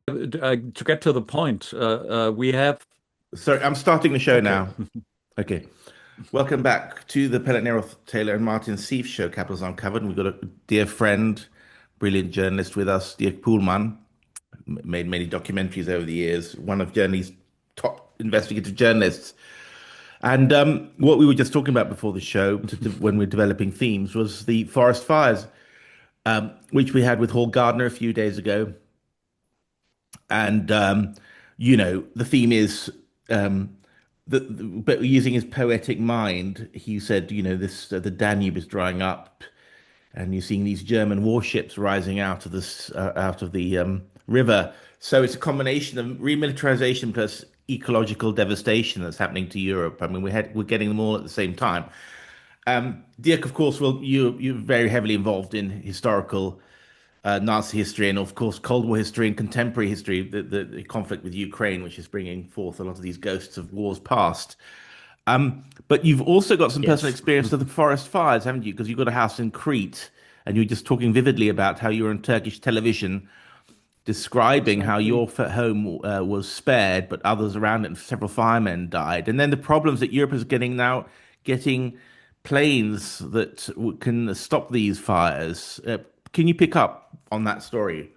to get to the point, we have. Sorry, I'm starting the show Okay. now. Okay. Welcome back to the Pellet Nero Taylor and Martin Seif show, Capitals Uncovered. And we've got a dear friend, brilliant journalist with us, Dirk Pohlmann, made many documentaries over the years, one of Germany's top investigative journalists. And what we were just talking about before the show, when we're developing themes, was the forest fires, which we had with Hall Gardner a few days ago. And the theme is but using his poetic mind, he said, this the Danube is drying up, and you're seeing these German warships rising out of the river. So it's a combination of remilitarization plus ecological devastation that's happening to Europe. I mean, we're getting them all at the same time. Dirk, of course, you're very heavily involved in historical Nazi history and, of course, Cold War history and contemporary history, the conflict with Ukraine, which is bringing forth a lot of these ghosts of wars past. But you've also got some personal Yes. experience of the forest fires, haven't you? Because you've got a house in Crete, and you were just talking vividly about how you were on Turkish television describing how Exactly. your home was spared, but others around it, and several firemen died. And then the problems that Europe is getting planes that can stop these fires. Can you pick up on that story?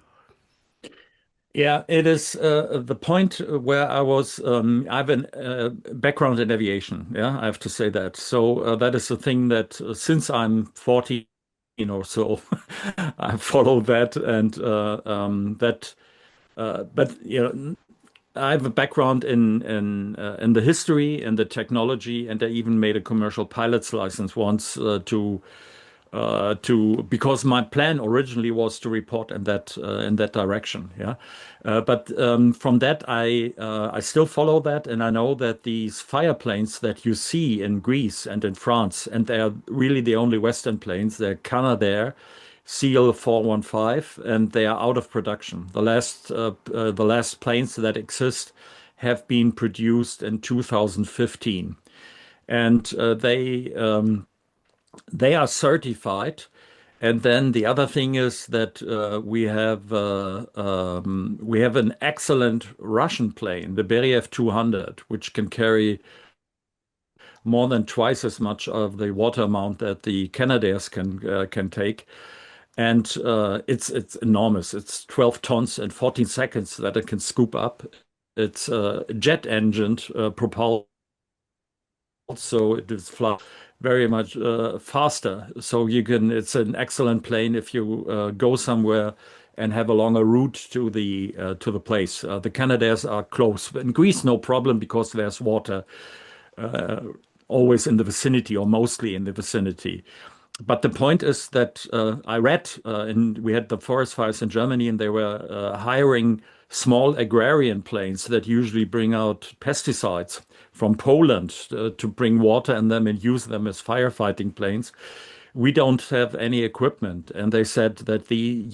Yeah, it is the point where I have a background in aviation. Yeah, I have to say that. So that is the thing that since I'm 14 or so, I follow that and but I have a background in the history and the technology, and I even made a commercial pilot's license once to because my plan originally was to report in that direction. Yeah, but from that I still follow that, and I know that these fire planes that you see in Greece and in France, and they are really the only Western planes. They're Canadair CL-415, and they are out of production. The last planes that exist have been produced in 2015, and they are certified. And then the other thing is that we have an excellent Russian plane, the Beriev 200, which can carry more than twice as much of the water amount that the Canadairs can take. And it's enormous. It's 12 tons and 14 seconds that it can scoop up. It's jet engined, propelled, so it is fly very much faster. So you can. It's an excellent plane if you go somewhere and have a longer route to the place. The Canadairs are close. In Greece, no problem because there's water uh, always in the vicinity or mostly in the vicinity. But the point is that I read, and we had the forest fires in Germany, and they were hiring small agrarian planes that usually bring out pesticides from Poland to bring water in them and use them as firefighting planes. We don't have any equipment. And they said that the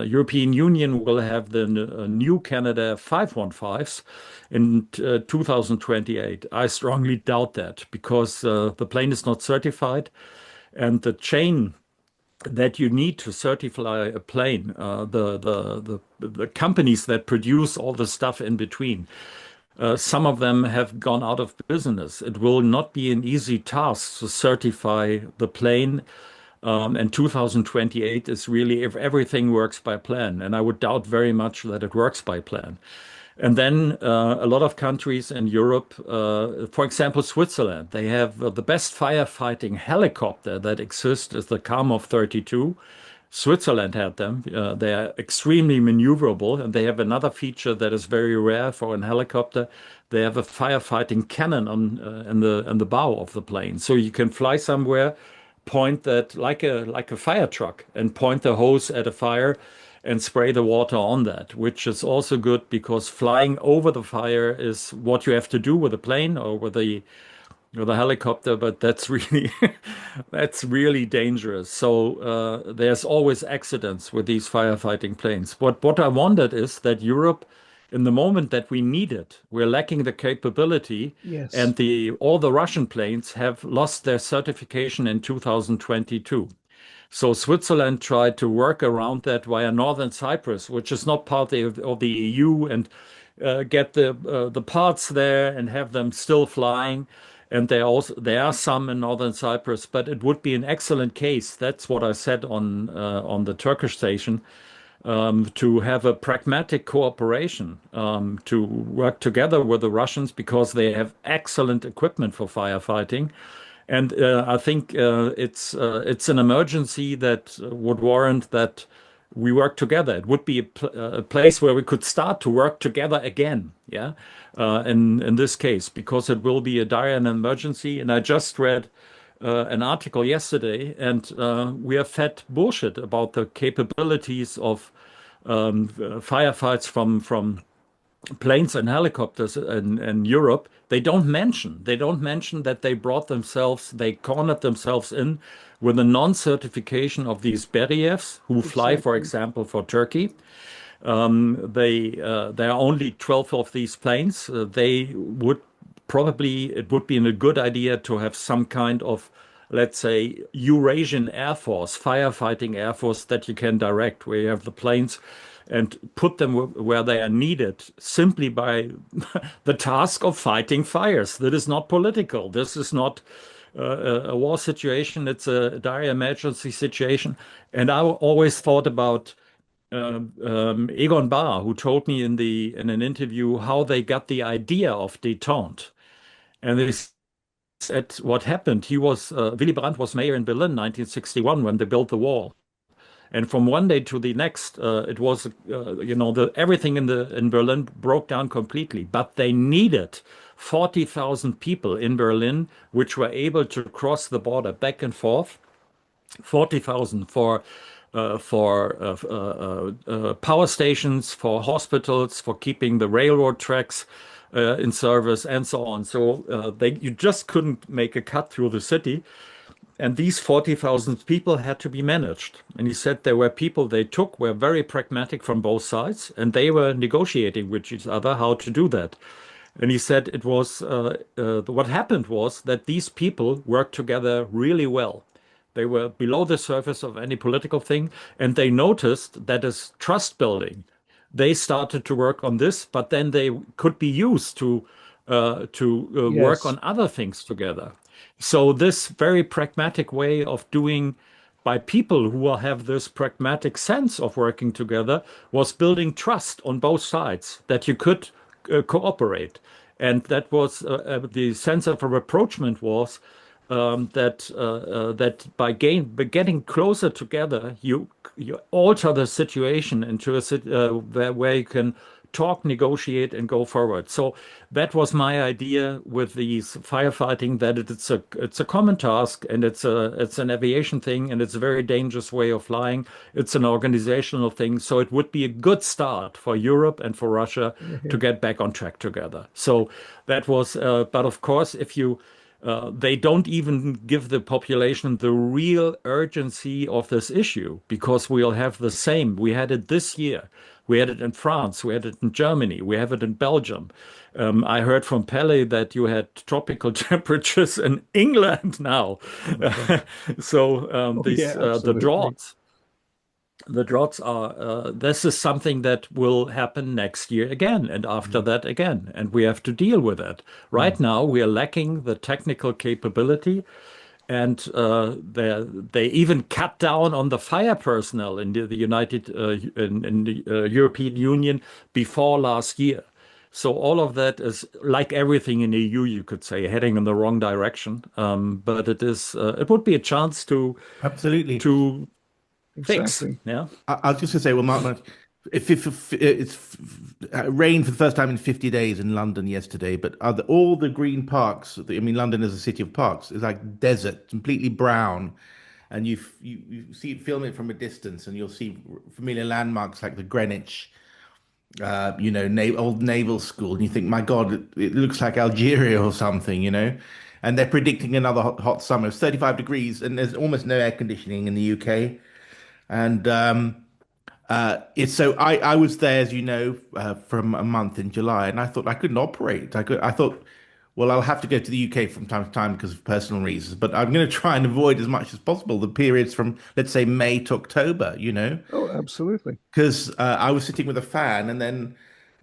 European Union will have the new Canada 515s in 2028. I strongly doubt that because the plane is not certified. And the chain that you need to certify a plane, the companies that produce all the stuff in between, some of them have gone out of business. It will not be an easy task to certify the plane. And 2028 is really if everything works by plan. And I would doubt very much that it works by plan. And then a lot of countries in Europe, for example, Switzerland, they have the best firefighting helicopter that exists is the Kamov 32. Switzerland had them. They are extremely maneuverable, and they have another feature that is very rare for an helicopter. They have a firefighting cannon in the bow of the plane, so you can fly somewhere, point that like a fire truck, and point the hose at a fire and spray the water on that, which is also good because flying over the fire is what you have to do with a plane or with a helicopter, but that's really that's really dangerous. So there's always accidents with these firefighting planes. What I wondered is that Europe, in the moment that we need it, we're lacking the capability, Yes. and the all the Russian planes have lost their certification in 2022. So Switzerland tried to work around that via Northern Cyprus, which is not part of the EU, and get the parts there and have them still flying. And there are some in Northern Cyprus, but it would be an excellent case. That's what I said on the Turkish station, to have a pragmatic cooperation, to work together with the Russians because they have excellent equipment for firefighting. And I think it's an emergency that would warrant that we work together. It would be a place where we could start to work together again. Yeah, in this case, because it will be a dire emergency. And I just read an article yesterday, and we are fed bullshit about the capabilities of firefights from planes and helicopters in Europe. They don't mention that they cornered themselves in with a non-certification of these Berievs who fly, for Exactly. example, for Turkey. There are only 12 of these planes. They would probably it would be a good idea to have some kind of, let's say, Eurasian Air Force, firefighting Air Force that you can direct, where you have the planes and put them where they are needed simply by the task of fighting fires. That is not political. This is not a war situation. It's a dire emergency situation. And I always thought about Egon Bahr, who told me in an interview how they got the idea of détente. And they said what happened. Willy Brandt was mayor in Berlin, 1961, when they built the wall. And from one day to the next, it was, everything in Berlin broke down completely. But they needed 40,000 people in Berlin, which were able to cross the border back and forth. 40,000 for power stations, for hospitals, for keeping the railroad tracks in service, and so on. So you just couldn't make a cut through the city. And these 40,000 people had to be managed. And he said there were people they took were very pragmatic from both sides, and they were negotiating with each other how to do that. And he said what happened was that these people worked together really well. They were below the surface of any political thing, and they noticed that as trust building, they started to work on this, but then they could be used to work Yes. on other things together. So this very pragmatic way of doing by people who will have this pragmatic sense of working together was building trust on both sides that you could cooperate. And that was the sense of a rapprochement was that by getting closer together, you alter the situation into where you can talk, negotiate, and go forward. So that was my idea with these firefighting, that it's a common task, and it's an aviation thing, and it's a very dangerous way of flying. It's an organizational thing. So it would be a good start for Europe and for Russia to Mhm. get back on track together. So that was, but of course, if you they don't even give the population the real urgency of this issue because we'll have the same. We had it this year. We had it in France. We had it in Germany. We have it in Belgium. I heard from Pele that you had tropical temperatures in England now. Oh my God. So Oh yeah, absolutely. the droughts are, this is something that will happen next year again, and after Mm, that again, and we have to deal with it. mm. Right now, we are lacking the technical capability, and they even cut down on the fire personnel in the United in the European Union before last year. So all of that is like everything in the EU, you could say, heading in the wrong direction. But it would be a chance Absolutely. to fix. Exactly. Yeah. I was just going to say, well, Mark, if it's rained for the first time in 50 days in London yesterday, but all the green parks, I mean, London is a city of parks, is like desert, completely brown. And you see film it from a distance, and you'll see familiar landmarks like the Greenwich, na old naval school, and you think, my God, it looks like Algeria or something, And they're predicting another hot summer. It's 35 degrees, and there's almost no air conditioning in the UK. And it's so I was there, as you know, from a month in July, and I thought I couldn't operate. I thought, Well, I'll have to go to the UK from time to time because of personal reasons, but I'm going to try and avoid as much as possible the periods from, let's say, May to October, Oh, absolutely. because I was sitting with a fan and then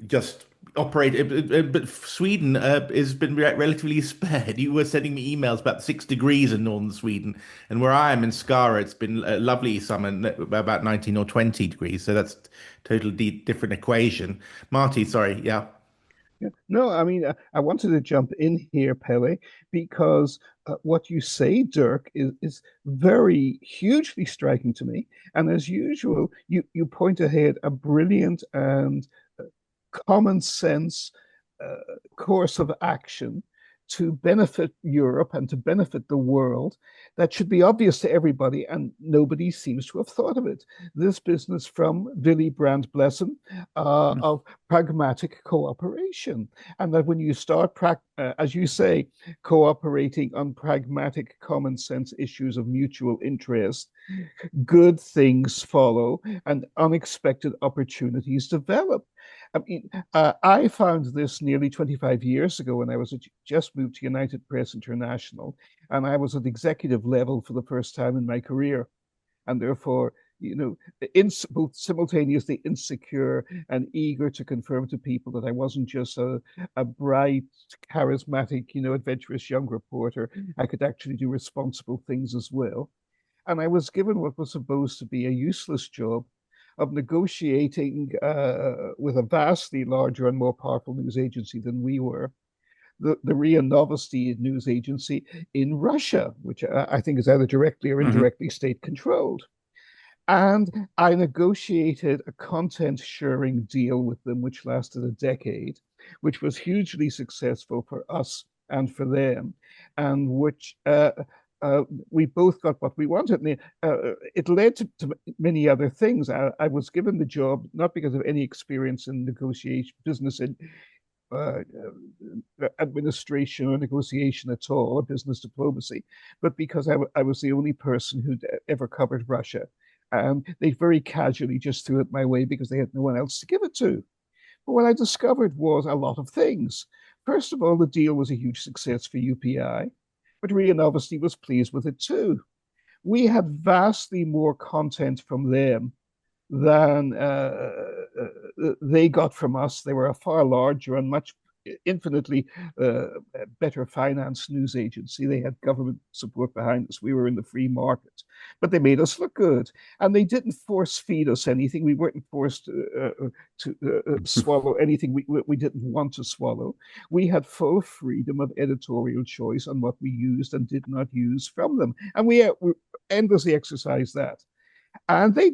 just operate. But Sweden has been relatively spared. You were sending me emails about 6 degrees in northern Sweden, and where I am in Skara, it's been a lovely summer, about 19 or 20 degrees. So that's totally different equation. Marty, sorry, yeah. Yeah. No, I mean, I wanted to jump in here, Pele, because what you say, Dirk, is very hugely striking to me. And as usual, you point ahead a brilliant and common sense uh, course of action to benefit Europe and to benefit the world that should be obvious to everybody, and nobody seems to have thought of it. This business from Willy Brandt, bless him, of pragmatic cooperation. And that when you start, as you say, cooperating on pragmatic common sense issues of mutual interest, good things follow and unexpected opportunities develop. I mean, I found this nearly 25 years ago when I was just moved to United Press International, and I was at executive level for the first time in my career, and therefore, both simultaneously insecure and eager to confirm to people that I wasn't just a bright, charismatic, adventurous young reporter. I could actually do responsible things as well. And I was given what was supposed to be a useless job of negotiating with a vastly larger and more powerful news agency than we were, the RIA Novosti news agency in Russia, which I think is either directly or indirectly state controlled. And I negotiated a content sharing deal with them, which lasted a decade, which was hugely successful for us and for them, and which we both got what we wanted. And it led to many other things. I was given the job not because of any experience in negotiation, business in administration or negotiation at all, or business diplomacy, but because I was the only person who'd ever covered Russia. And they very casually just threw it my way because they had no one else to give it to. But what I discovered was a lot of things. First of all, the deal was a huge success for UPI, but RIA Novosti was pleased with it too. We had vastly more content from them than they got from us. They were a far larger and much infinitely better financed news agency. They had government support behind us. We were in the free market, but they made us look good, and they didn't force feed us anything. We weren't forced to swallow anything we didn't want to swallow. We had full freedom of editorial choice on what we used and did not use from them, and we endlessly exercised that. And they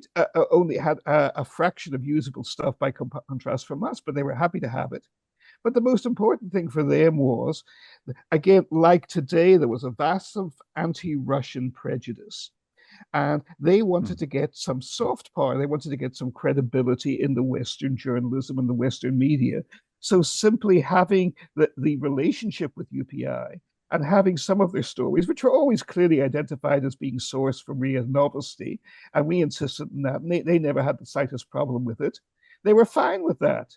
only had a fraction of usable stuff by contrast from us, but they were happy to have it. But the most important thing for them was, again, like today, there was a vast of anti-Russian prejudice. And they wanted to get some soft power. They wanted to get some credibility in the Western journalism and the Western media. So simply having the relationship with UPI and having some of their stories, which were always clearly identified as being sourced from RIA Novosti, and we insisted on that, and they never had the slightest problem with it. They were fine with that.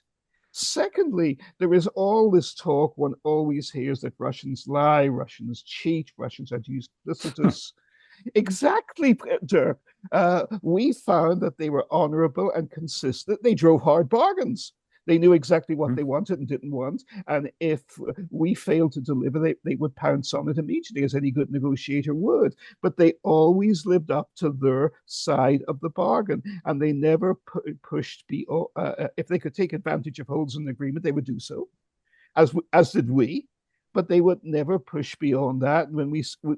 Secondly, there is all this talk one always hears that Russians lie, Russians cheat, Russians are duplicitous. Exactly, Dirk. We found that they were honorable and consistent. They drove hard bargains. They knew exactly what they wanted and didn't want. And if we failed to deliver, they would pounce on it immediately, as any good negotiator would. But they always lived up to their side of the bargain. And they never pushed, if they could take advantage of holes in the agreement, they would do so, as did we. But they would never push beyond that. And when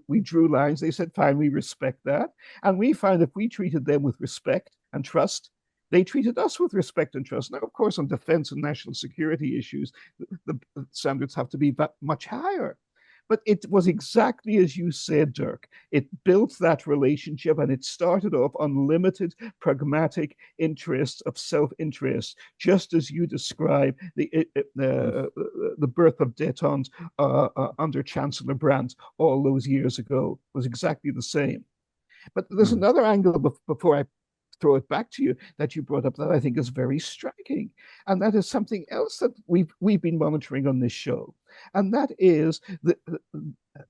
we drew lines, they said, fine, we respect that. And we found if we treated them with respect and trust, they treated us with respect and trust. Now, of course, on defense and national security issues, the standards have to be much higher. But it was exactly as you said, Dirk. It built that relationship, and it started off unlimited pragmatic interests of self-interest, just as you describe the birth of détente under Chancellor Brandt all those years ago was exactly the same. But there's another angle before I throw it back to you that you brought up that I think is very striking, and that is something else that we've been monitoring on this show. and that is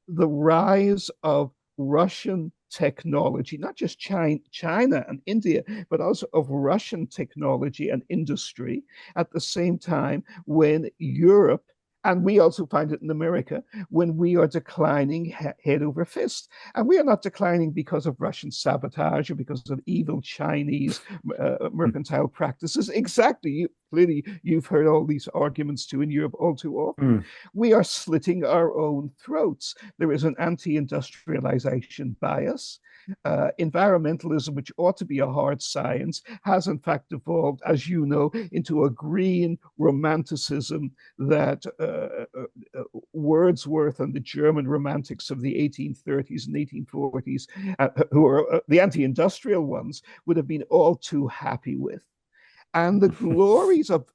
the rise of Russian technology, not just China and India, but also of Russian technology and industry at the same time when Europe, and we also find it in America, when we are declining head over fist. And we are not declining because of Russian sabotage or because of evil Chinese mercantile practices. Exactly. Clearly, you've heard all these arguments too in Europe all too often. Mm. We are slitting our own throats. There is an anti-industrialization bias. Environmentalism, which ought to be a hard science, has in fact evolved, as you know, into a green romanticism that Wordsworth and the German romantics of the 1830s and 1840s, who are the anti-industrial ones, would have been all too happy with. And the glories of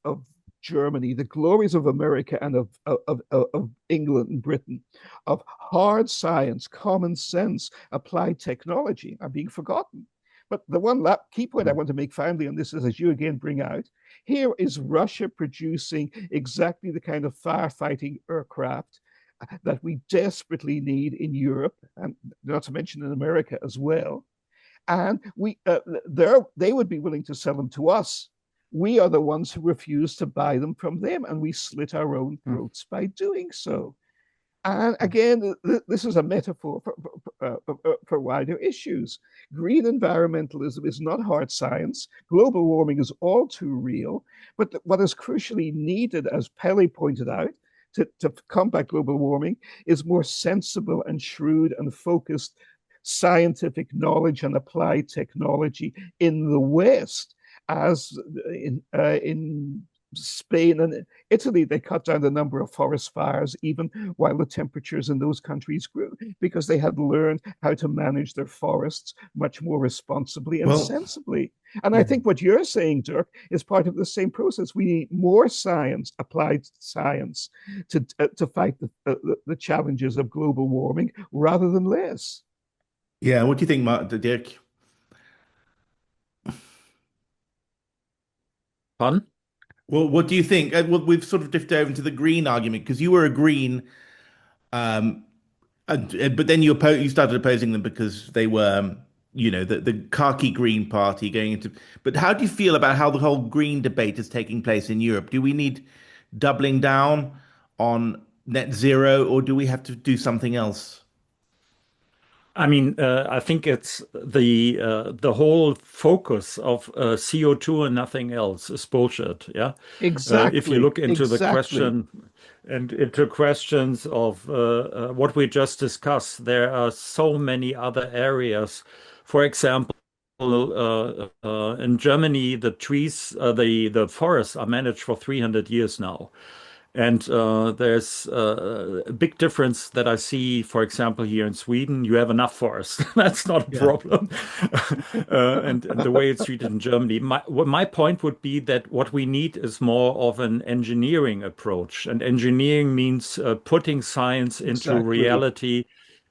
Germany, the glories of America and of England and Britain, of hard science, common sense, applied technology are being forgotten. But the one key point I want to make finally on this is, as you again bring out, here is Russia producing exactly the kind of firefighting aircraft that we desperately need in Europe, and not to mention in America as well. And they would be willing to sell them to us. We are the ones who refuse to buy them from them, and we slit our own throats by doing so. And again, this is a metaphor for wider issues. Green environmentalism is not hard science. Global warming is all too real. But what is crucially needed, as Pele pointed out, to combat global warming is more sensible and shrewd and focused scientific knowledge and applied technology in the West, as in Spain and Italy, they cut down the number of forest fires even while the temperatures in those countries grew, because they had learned how to manage their forests much more responsibly and sensibly. And I think what you're saying, Dirk, is part of the same process. We need more science, applied science, to fight the challenges of global warming rather than less. Yeah, what do you think, Dirk? Pardon? Well, what do you think? Well, we've sort of drifted over into the green argument because you were a green, um, but then you started opposing them because they were, the khaki green party going into. But how do you feel about how the whole green debate is taking place in Europe? Do we need doubling down on net zero, or do we have to do something else? I mean, I think it's the whole focus of CO2 and nothing else is bullshit. Yeah. If you Exactly, look into the exactly. question and into questions of what we just discussed, there are so many other areas. For example, in Germany, the trees, the forests are managed for 300 years now. And there's a big difference that I see, for example, here in Sweden. You have enough forest. That's not a Yeah. problem. And the way it's treated in Germany. My point would be that what we need is more of an engineering approach. And engineering means putting science into Exactly. reality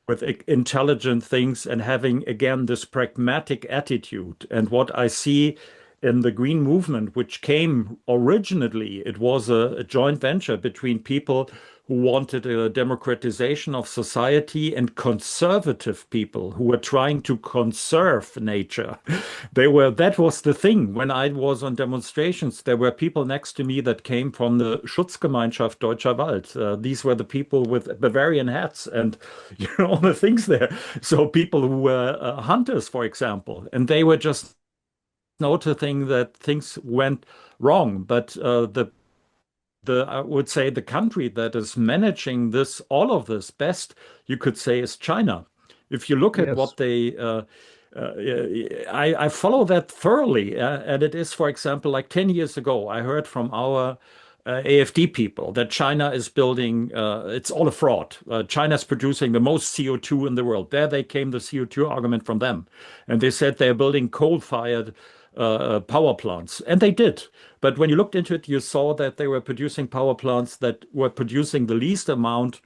with intelligent things and having, again, this pragmatic attitude. And what I see in the green movement, which came originally, it was a joint venture between people who wanted a democratization of society and conservative people who were trying to conserve nature. That was the thing. When I was on demonstrations, there were people next to me that came from the Schutzgemeinschaft Deutscher Wald. These were the people with Bavarian hats and all the things there. So people who were hunters, for example, and they were just noticing that things went wrong. But the I would say the country that is managing this, all of this best, you could say, is China. If you look at Yes. what uh, I follow that thoroughly, and it is, for example, like 10 years ago, I heard from our AFD people that China is building, it's all a fraud. China's producing the most CO2 in the world. There they came the CO2 argument from them. And they said they're building coal-fired power plants. And they did. But when you looked into it, you saw that they were producing power plants that were producing the least amount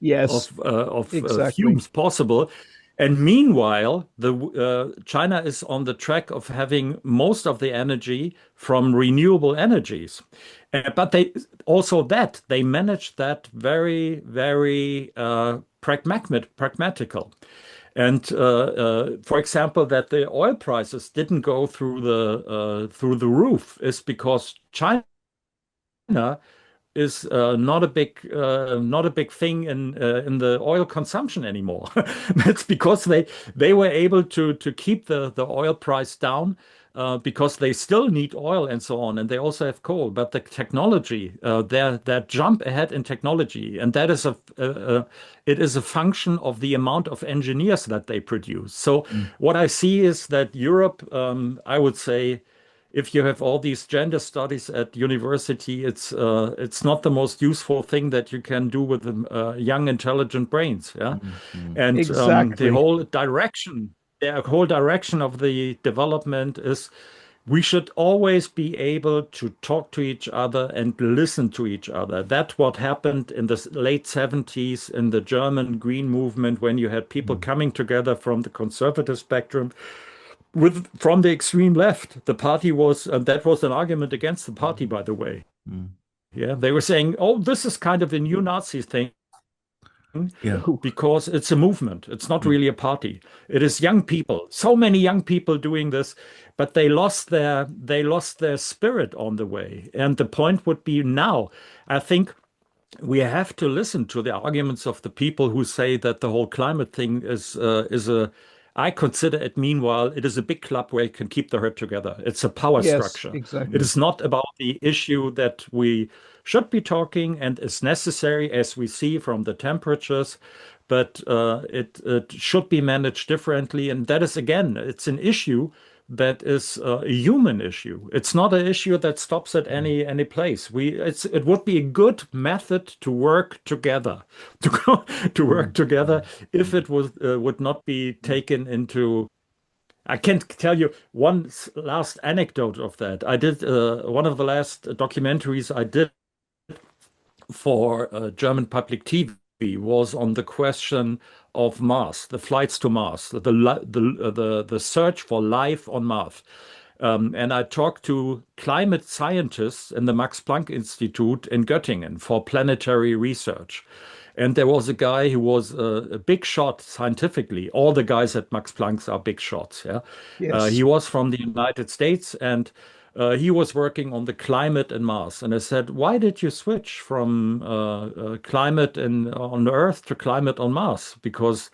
Yes, of exactly. fumes possible. And meanwhile, the China is on the track of having most of the energy from renewable energies. But they also that they managed that very, very pragmatical. And for example, that the oil prices didn't go through the roof is because China is not a big thing in the oil consumption anymore. That's because they were able to keep the oil price down because they still need oil and so on, and they also have coal. But the technology, their jump ahead in technology, and that is it is a function of the amount of engineers that they produce. So Mm. what I see is that Europe, I would say if you have all these gender studies at university, it's not the most useful thing that you can do with young, intelligent brains. Yeah, Mm. Mm. and Exactly. the whole direction of the development is we should always be able to talk to each other and listen to each other. That's what happened in the late 70s in the German Green movement when you had people Mm. coming together from the conservative spectrum with from the extreme left. The party was that was an argument against the party, by the way. Mm. Yeah, they were saying, "Oh, this is kind of a new Nazi thing Yeah. Oh, because it's a movement. It's not Mm. really a party. It is young people. So many young people doing this, but they lost their spirit on the way. And the point would be now, I think we have to listen to the arguments of the people who say that the whole climate thing is a I consider it meanwhile it is a big club where you can keep the herd together. It's a power yes, structure. It exactly. Mm. is not about the issue that we should be talking and is necessary as we see from the temperatures, but it should be managed differently. And that is again, it's an issue that is a human issue. It's not an issue that stops at Mm. any place. It would be a good method to work together, to go, to work Mm. together if Mm. it would not be taken into. I can't tell you one last anecdote of that. I did one of the last documentaries I did for German public TV was on the question of Mars, the flights to Mars, the search for life on Mars. And I talked to climate scientists in the Max Planck Institute in Göttingen for planetary research. And there was a guy who was a big shot scientifically. All the guys at Max Planck are big shots. Yeah, he Yes. was from the United States and he was working on the climate in Mars. And I said, "Why did you switch from climate on Earth to climate on Mars?" Because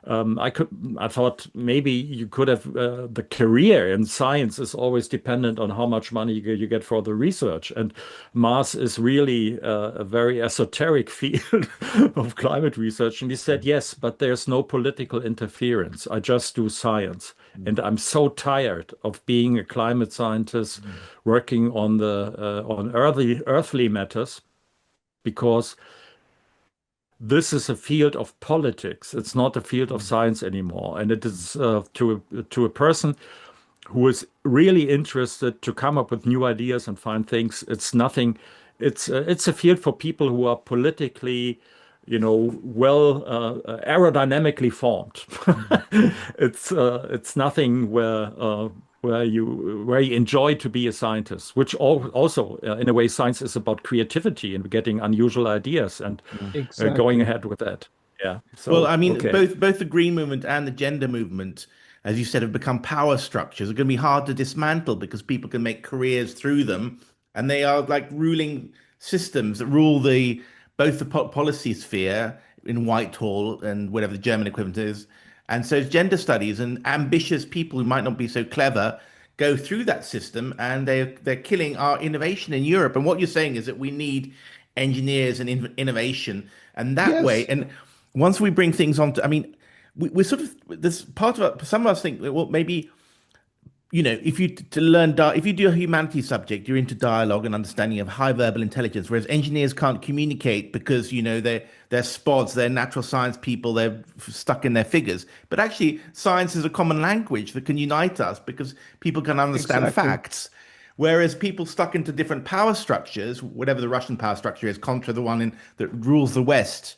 I thought maybe you could have the career in science is always dependent on how much money you get for the research. And Mars is really a very esoteric field of climate research. And he said, yes, but there's no political interference. I just do science. Mm. And I'm so tired of being a climate scientist Mm. working on earthly matters because this is a field of politics. It's not a field of Mm. science anymore. And it is to a person who is really interested to come up with new ideas and find things. It's nothing. It's a field for people who are politically, well aerodynamically formed. Mm. It's nothing where you enjoy to be a scientist, which also in a way science is about creativity and getting unusual ideas and Mm. going Exactly. ahead with that. Yeah. Well, So I mean, okay. both the green movement and the gender movement, as you said, have become power structures. Are going to be hard to dismantle because people can make careers through them, and they are like ruling systems that rule the both the policy sphere in Whitehall and whatever the German equivalent is. And so gender studies and ambitious people who might not be so clever go through that system, and they're killing our innovation in Europe. And what you're saying is that we need engineers and innovation, and that way, Yes. and once we bring things on to, I mean, we're sort of this part of it, some of us think, well, maybe, if you to learn, if you do a humanities subject, you're into dialogue and understanding of high verbal intelligence, whereas engineers can't communicate because, they're spods, they're natural science people, they're stuck in their figures. But actually, science is a common language that can unite us because people can understand Exactly. facts. Whereas people stuck into different power structures, whatever the Russian power structure is, contra the one that rules the West,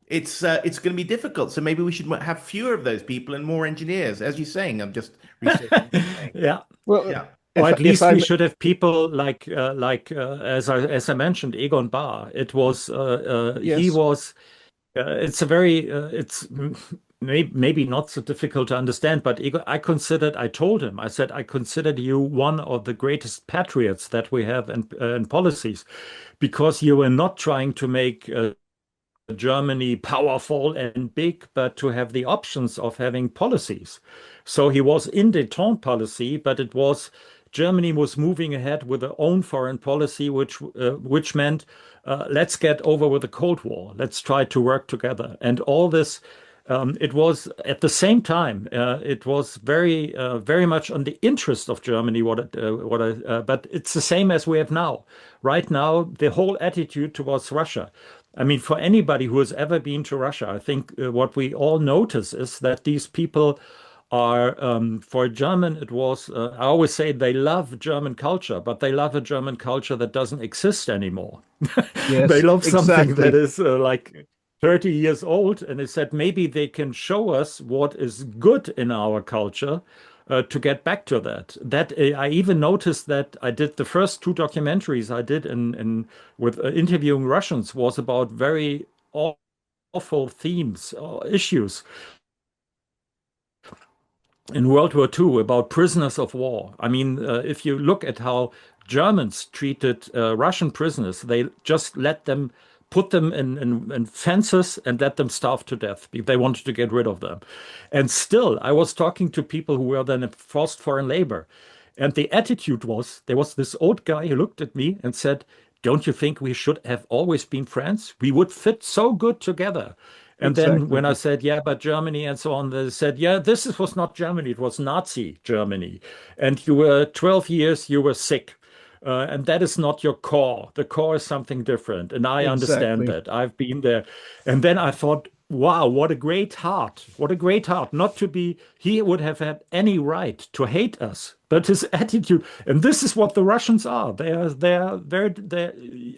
it's going to be difficult. So maybe we should have fewer of those people and more engineers, as you're saying. I'm just researching what you're saying. Yeah. Well, Yeah. Or at if least we I'm should have people like as I mentioned, Egon Bahr. It was he yes, was it's a very maybe not so difficult to understand, but I told him, I said, I considered you one of the greatest patriots that we have in policies, because you were not trying to make Germany powerful and big, but to have the options of having policies. So he was in détente policy, but it was Germany was moving ahead with their own foreign policy, which meant let's get over with the Cold War. Let's try to work together. And all this, it was at the same time, it was very much on the interest of Germany. But it's the same as we have now. Right now, the whole attitude towards Russia. I mean, for anybody who has ever been to Russia, I think what we all notice is that these people are, for a German, it was, I always say they love German culture, but they love a German culture that doesn't exist anymore. They yes, love something that exactly. is like 30 years old, and they said maybe they can show us what is good in our culture to get back to that. That I even noticed that I did the first two documentaries I did in with interviewing Russians was about very awful themes, issues in World War II about prisoners of war. I mean, if you look at how Germans treated Russian prisoners, they just let them put them in fences and let them starve to death because they wanted to get rid of them. And still, I was talking to people who were then in forced foreign labor. And the attitude was there was this old guy who looked at me and said, don't you think we should have always been friends? We would fit so good together. And then Exactly. when I said, yeah, but Germany and so on, they said, yeah, was not Germany, it was Nazi Germany. And you were 12 years, you were sick. And that is not your core. The core is something different. And I understand Exactly. that. I've been there. And then I thought, wow, what a great heart. What a great heart. Not to be, he would have had any right to hate us. But his attitude, and this is what the Russians are.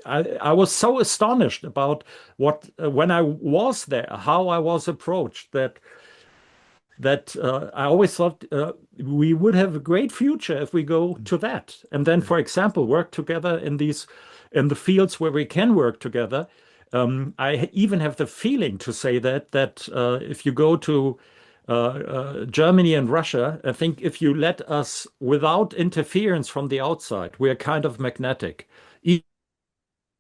I was so astonished about what, when I was there, how I was approached, that I always thought we would have a great future if we go to that. And then, for example, work together in the fields where we can work together. I even have the feeling to say that if you go to Germany and Russia, I think if you let us without interference from the outside, we are kind of magnetic.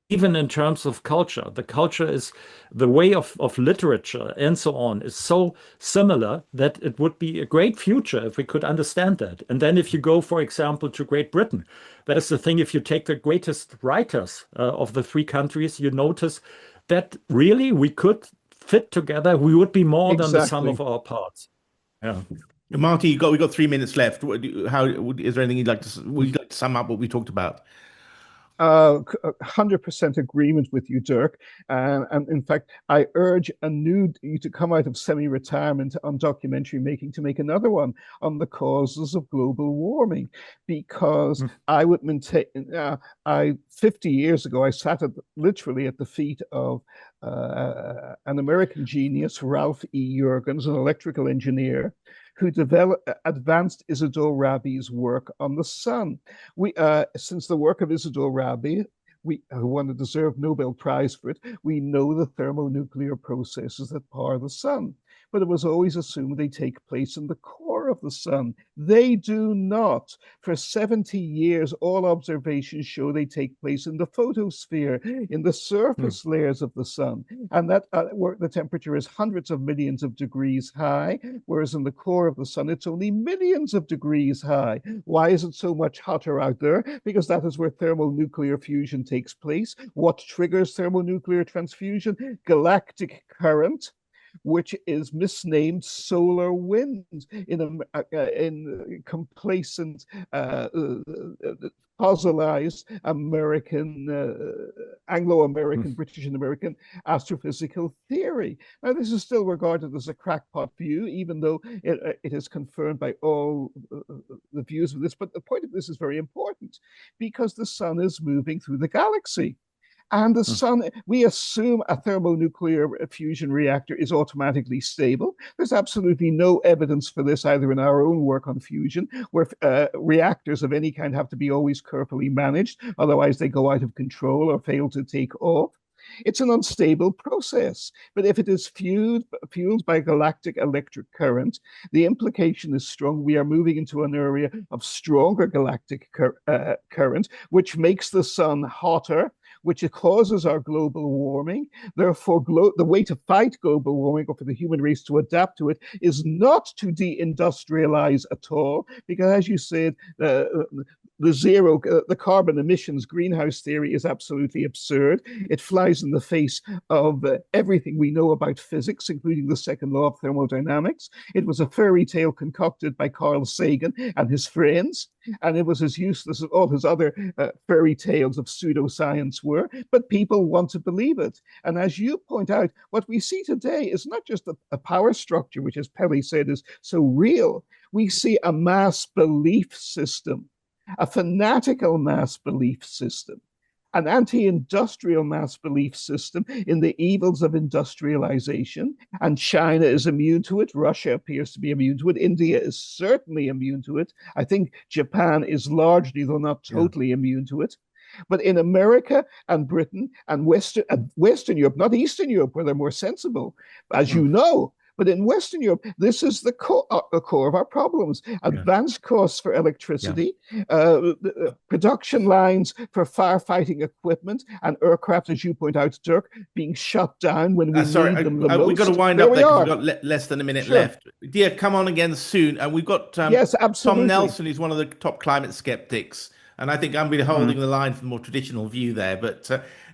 Even in terms of culture, the culture is the way of literature and so on is so similar that it would be a great future if we could understand that. And then if you go, for example, to Great Britain, that is the thing. If you take the greatest writers of the three countries, you notice that really we could fit together. We would be more than the sum of Exactly. our parts. Yeah. Marty, we got 3 minutes left. How is there anything you'd like to would you like to sum up what we talked about? 100% agreement with you, Dirk. And in fact, I urge you to come out of semi-retirement on documentary making to make another one on the causes of global warming, because I would maintain. 50 years ago, I sat literally at the feet of an American genius, Ralph E. Jurgens, an electrical engineer, who developed advanced Isidore Rabi's work on the sun. Since the work of Isidore Rabi, who won a deserved Nobel Prize for it, we know the thermonuclear processes that power the sun. But it was always assumed they take place in the core of the sun. They do not. For 70 years, all observations show they take place in the photosphere, in the surface layers of the sun. And that where the temperature is hundreds of millions of degrees high, whereas in the core of the sun, it's only millions of degrees high. Why is it so much hotter out there? Because that is where thermonuclear fusion takes place. What triggers thermonuclear transfusion? Galactic current, which is misnamed solar winds in complacent, fossilized American, Anglo-American, British and American astrophysical theory. Now, this is still regarded as a crackpot view, even though it is confirmed by all the views of this. But the point of this is very important because the sun is moving through the galaxy. And the sun, we assume a thermonuclear fusion reactor is automatically stable. There's absolutely no evidence for this either in our own work on fusion, where reactors of any kind have to be always carefully managed, otherwise they go out of control or fail to take off. It's an unstable process, but if it is fueled by galactic electric current, the implication is strong. We are moving into an area of stronger galactic current, which makes the sun hotter, which causes our global warming. Therefore, the way to fight global warming or for the human race to adapt to it is not to deindustrialize at all, because as you said, the carbon emissions greenhouse theory is absolutely absurd. It flies in the face of everything we know about physics, including the second law of thermodynamics. It was a fairy tale concocted by Carl Sagan and his friends, and it was as useless as all his other fairy tales of pseudoscience were, but people want to believe it. And as you point out, what we see today is not just a power structure, which, as Pelly said, is so real. We see a mass belief system, a fanatical mass belief system, an anti-industrial mass belief system in the evils of industrialization. And China is immune to it. Russia appears to be immune to it. India is certainly immune to it. I think Japan is largely, though not totally, immune to it. But in America and Britain and Western Europe, not Eastern Europe, where they're more sensible, as you know, but in Western Europe, this is the core of our problems. Advanced costs for electricity, production lines for firefighting equipment, and aircraft, as you point out, Dirk, being shut down when we need them the most. We've got to wind up there because we've got less than a minute left. Dear, come on again soon. And we've got yes, absolutely. Tom Nelson, who's one of the top climate skeptics. And I think I'm really holding the line for the more traditional view there. But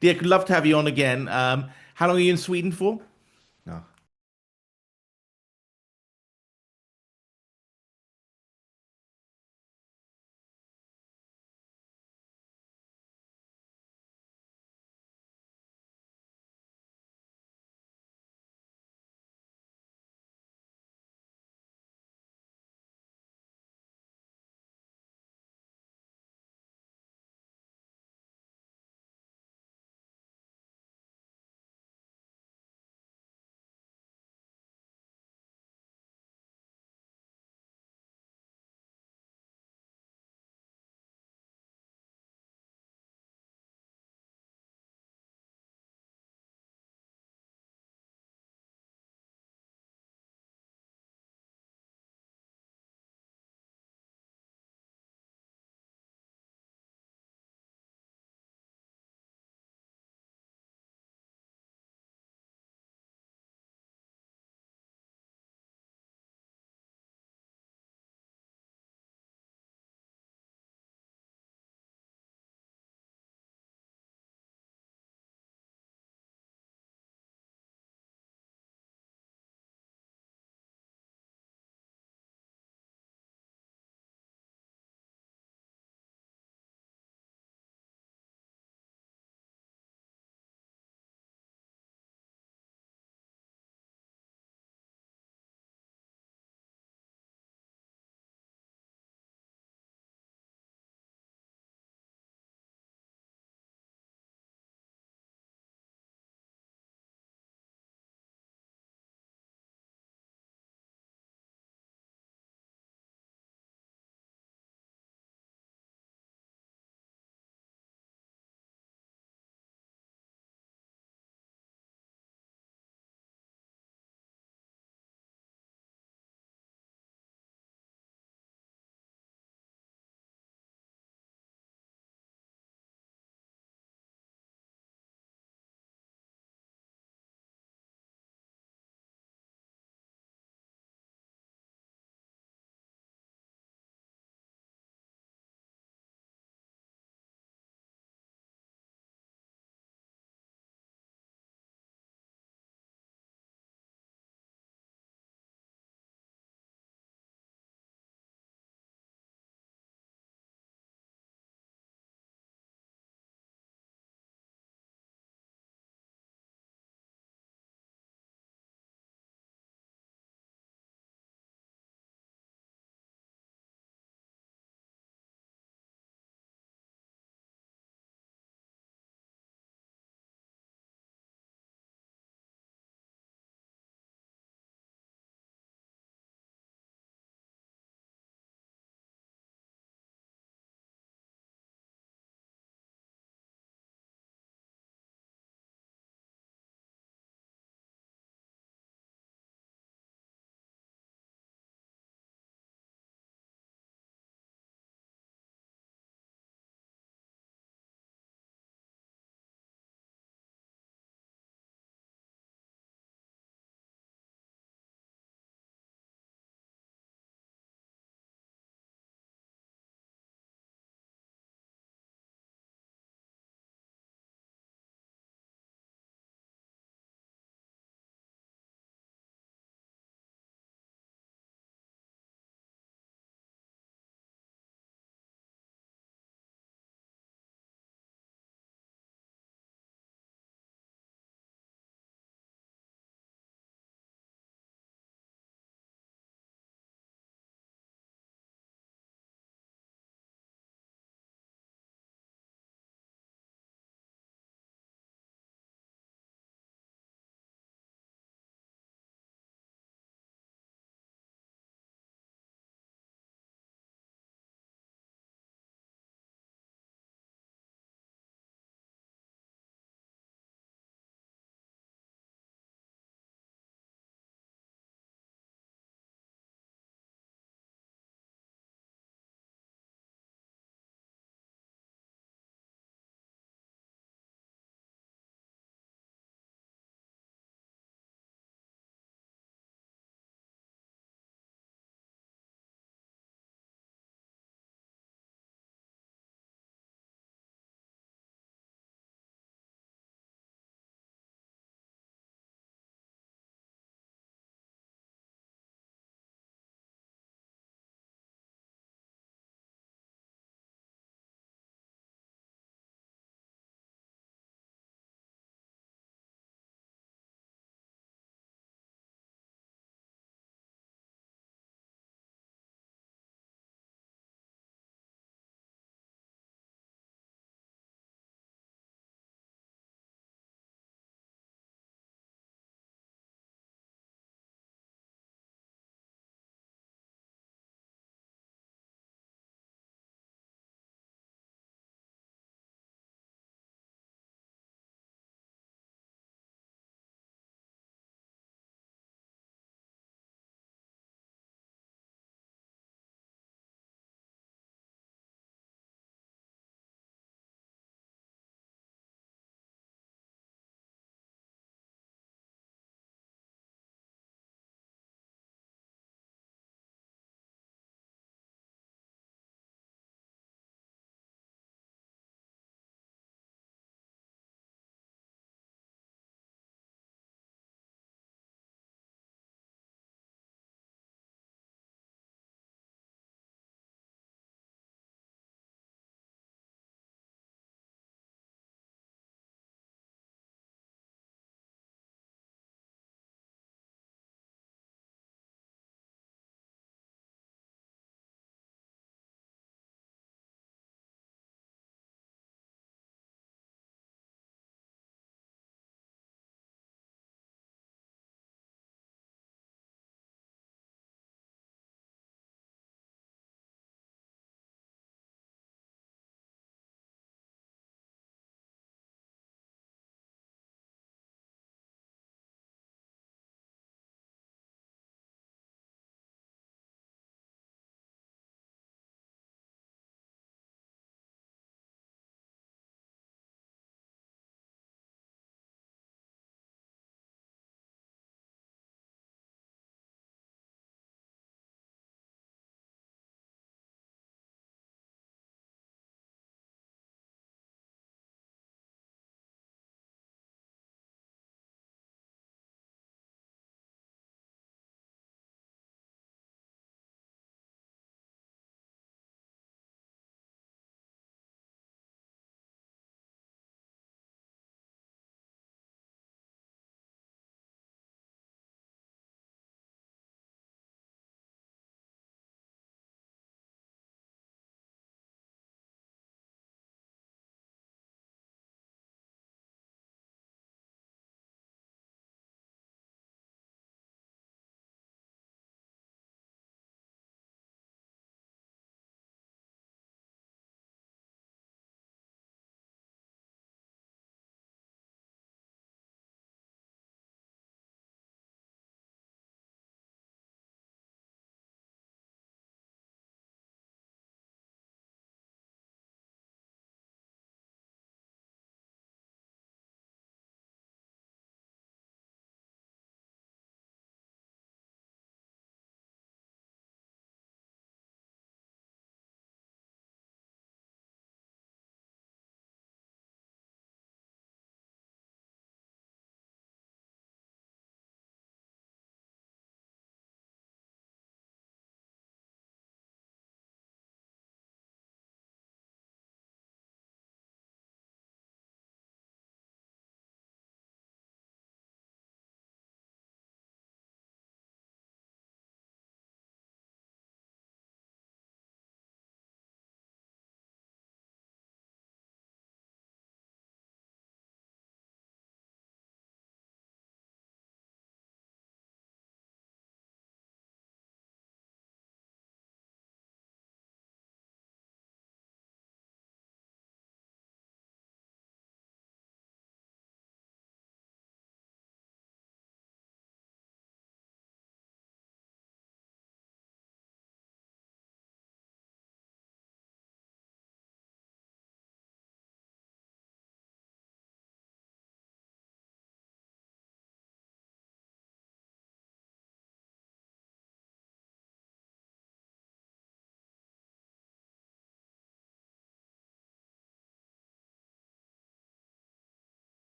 Dirk, I'd love to have you on again. How long are you in Sweden for?